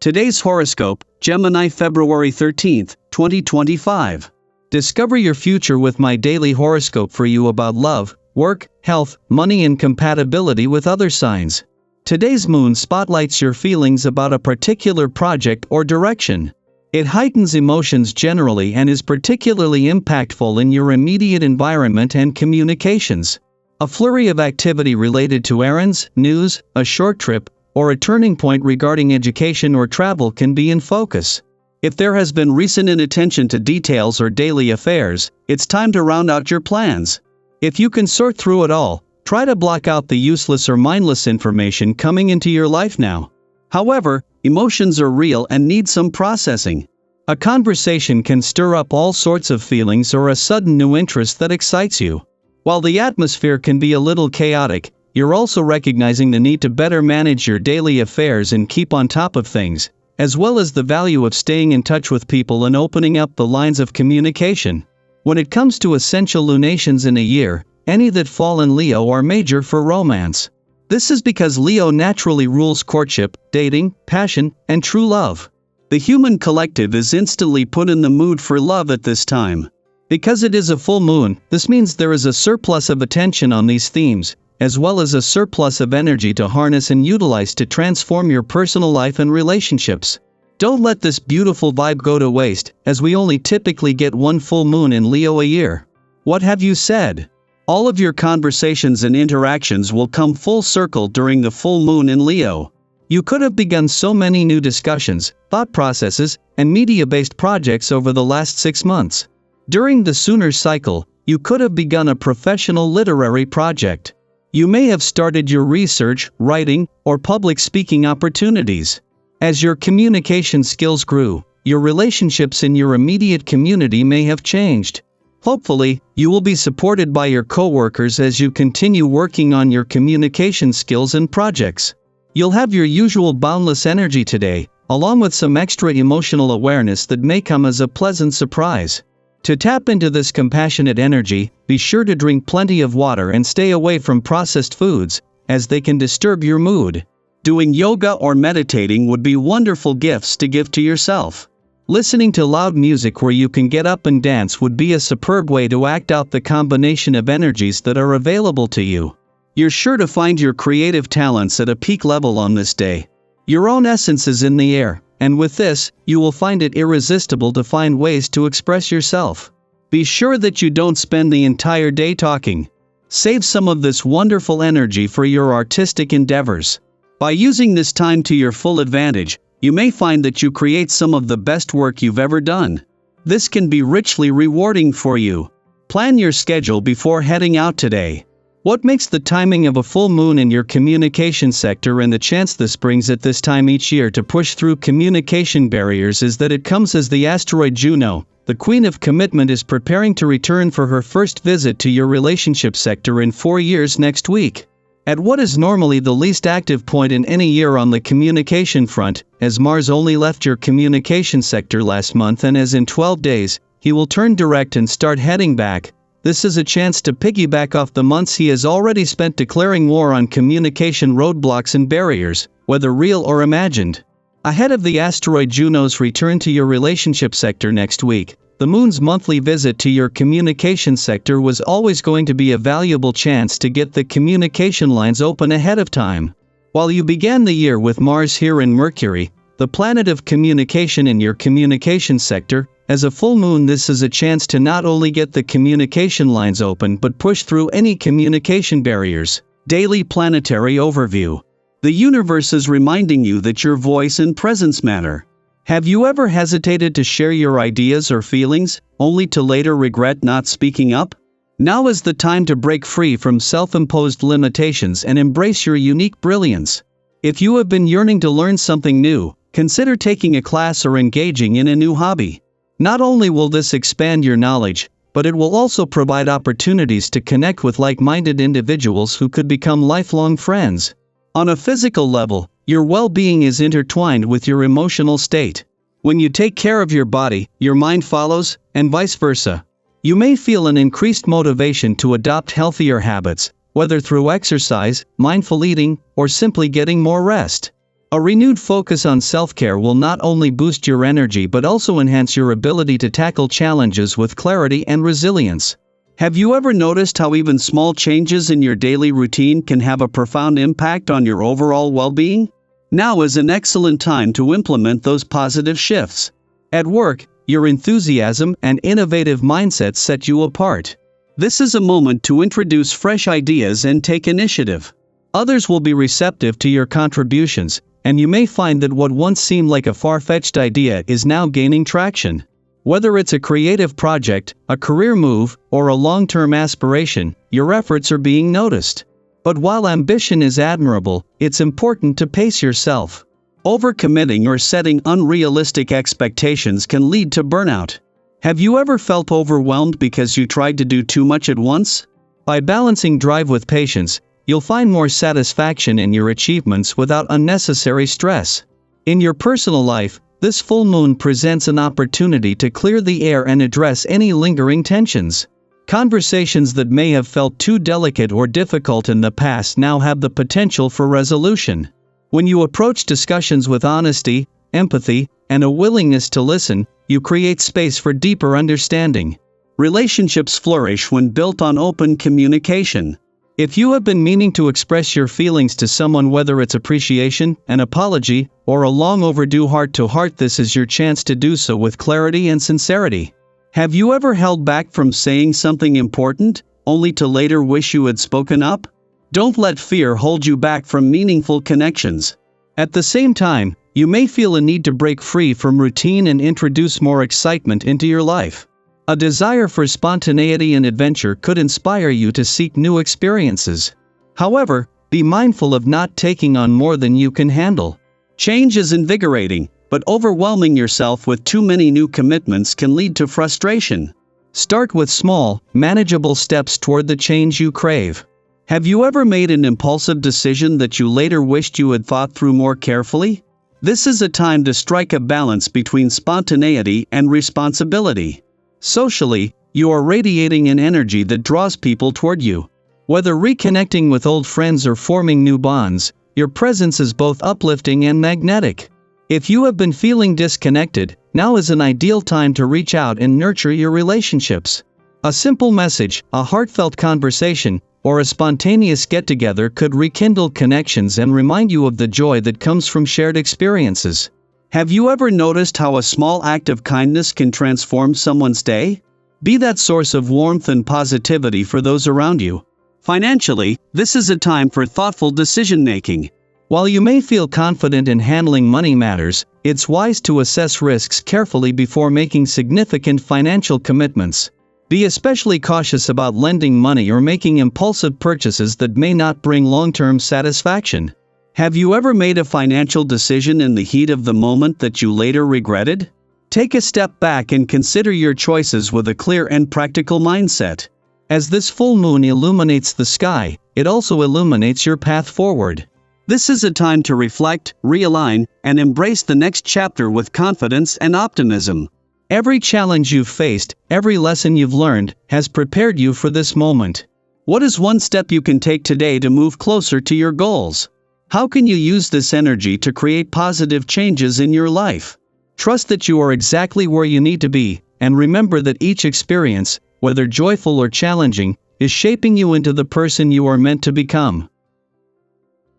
Today's horoscope, Gemini February 13th, 2025. Discover your future with my daily horoscope for you about love, work, health, money and compatibility with other signs. Today's moon spotlights your feelings about a particular project or direction. It heightens emotions generally and is particularly impactful in your immediate environment and communications. A flurry of activity related to errands, news, a short trip, or a turning point regarding education or travel can be in focus. If there has been recent inattention to details or daily affairs, it's time to round out your plans. If you can sort through it all, try to block out the useless or mindless information coming into your life now. However, emotions are real and need some processing. A conversation can stir up all sorts of feelings or a sudden new interest that excites you. While the atmosphere can be a little chaotic, you're also recognizing the need to better manage your daily affairs and keep on top of things, as well as the value of staying in touch with people and opening up the lines of communication. When it comes to essential lunations in a year, any that fall in Leo are major for romance. This is because Leo naturally rules courtship, dating, passion, and true love. The human collective is instantly put in the mood for love at this time. Because it is a full moon, this means there is a surplus of attention on these themes, as well as a surplus of energy to harness and utilize to transform your personal life and relationships. Don't let this beautiful vibe go to waste, as we only typically get one full moon in Leo a year. What have you said? All of your conversations and interactions will come full circle during the full moon in Leo. You could have begun so many new discussions, thought processes, and media-based projects over the last 6 months. During the Lunar cycle, you could have begun a professional literary project. You may have started your research, writing, or public speaking opportunities. As your communication skills grew, your relationships in your immediate community may have changed. Hopefully, you will be supported by your coworkers as you continue working on your communication skills and projects. You'll have your usual boundless energy today, along with some extra emotional awareness that may come as a pleasant surprise. To tap into this compassionate energy, be sure to drink plenty of water and stay away from processed foods, as they can disturb your mood. Doing yoga or meditating would be wonderful gifts to give to yourself. Listening to loud music where you can get up and dance would be a superb way to act out the combination of energies that are available to you. You're sure to find your creative talents at a peak level on this day. Your own essence is in the air, and with this, you will find it irresistible to find ways to express yourself. Be sure that you don't spend the entire day talking. Save some of this wonderful energy for your artistic endeavors. By using this time to your full advantage, you may find that you create some of the best work you've ever done. This can be richly rewarding for you. Plan your schedule before heading out today. What makes the timing of a full moon in your communication sector and the chance this brings at this time each year to push through communication barriers is that it comes as the asteroid Juno, the queen of commitment, is preparing to return for her first visit to your relationship sector in 4 years next week. At what is normally the least active point in any year on the communication front, as Mars only left your communication sector last month and as in 12 days, he will turn direct and start heading back. This is a chance to piggyback off the months he has already spent declaring war on communication roadblocks and barriers, whether real or imagined. Ahead of the asteroid Juno's return to your relationship sector next week, the moon's monthly visit to your communication sector was always going to be a valuable chance to get the communication lines open ahead of time. While you began the year with Mars here in Mercury, the planet of communication in your communication sector, as a full moon, this is a chance to not only get the communication lines open but push through any communication barriers. Daily planetary overview. The universe is reminding you that your voice and presence matter. Have you ever hesitated to share your ideas or feelings, only to later regret not speaking up? Now is the time to break free from self-imposed limitations and embrace your unique brilliance. If you have been yearning to learn something new, consider taking a class or engaging in a new hobby. Not only will this expand your knowledge, but it will also provide opportunities to connect with like-minded individuals who could become lifelong friends. On a physical level, your well-being is intertwined with your emotional state. When you take care of your body, your mind follows, and vice versa. You may feel an increased motivation to adopt healthier habits, whether through exercise, mindful eating, or simply getting more rest. A renewed focus on self-care will not only boost your energy but also enhance your ability to tackle challenges with clarity and resilience. Have you ever noticed how even small changes in your daily routine can have a profound impact on your overall well-being? Now is an excellent time to implement those positive shifts. At work, your enthusiasm and innovative mindset set you apart. This is a moment to introduce fresh ideas and take initiative. Others will be receptive to your contributions, and you may find that what once seemed like a far-fetched idea is now gaining traction. Whether it's a creative project, a career move, or a long-term aspiration, your efforts are being noticed. But while ambition is admirable, it's important to pace yourself. Overcommitting or setting unrealistic expectations can lead to burnout. Have you ever felt overwhelmed because you tried to do too much at once? By balancing drive with patience, you'll find more satisfaction in your achievements without unnecessary stress. In your personal life, this full moon presents an opportunity to clear the air and address any lingering tensions. Conversations that may have felt too delicate or difficult in the past now have the potential for resolution. When you approach discussions with honesty, empathy, and a willingness to listen, you create space for deeper understanding. Relationships flourish when built on open communication. If you have been meaning to express your feelings to someone, whether it's appreciation, an apology, or a long overdue heart-to-heart, this is your chance to do so with clarity and sincerity. Have you ever held back from saying something important, only to later wish you had spoken up? Don't let fear hold you back from meaningful connections. At the same time, you may feel a need to break free from routine and introduce more excitement into your life. A desire for spontaneity and adventure could inspire you to seek new experiences. However, be mindful of not taking on more than you can handle. Change is invigorating, but overwhelming yourself with too many new commitments can lead to frustration. Start with small, manageable steps toward the change you crave. Have you ever made an impulsive decision that you later wished you had thought through more carefully? This is a time to strike a balance between spontaneity and responsibility. Socially, you are radiating an energy that draws people toward you. Whether reconnecting with old friends or forming new bonds, your presence is both uplifting and magnetic. If you have been feeling disconnected, now is an ideal time to reach out and nurture your relationships. A simple message, a heartfelt conversation, or a spontaneous get-together could rekindle connections and remind you of the joy that comes from shared experiences. Have you ever noticed how a small act of kindness can transform someone's day? Be that source of warmth and positivity for those around you. Financially, this is a time for thoughtful decision-making. While you may feel confident in handling money matters, it's wise to assess risks carefully before making significant financial commitments. Be especially cautious about lending money or making impulsive purchases that may not bring long-term satisfaction. Have you ever made a financial decision in the heat of the moment that you later regretted? Take a step back and consider your choices with a clear and practical mindset. As this full moon illuminates the sky, it also illuminates your path forward. This is a time to reflect, realign, and embrace the next chapter with confidence and optimism. Every challenge you've faced, every lesson you've learned, has prepared you for this moment. What is one step you can take today to move closer to your goals? How can you use this energy to create positive changes in your life? Trust that you are exactly where you need to be, and remember that each experience, whether joyful or challenging, is shaping you into the person you are meant to become.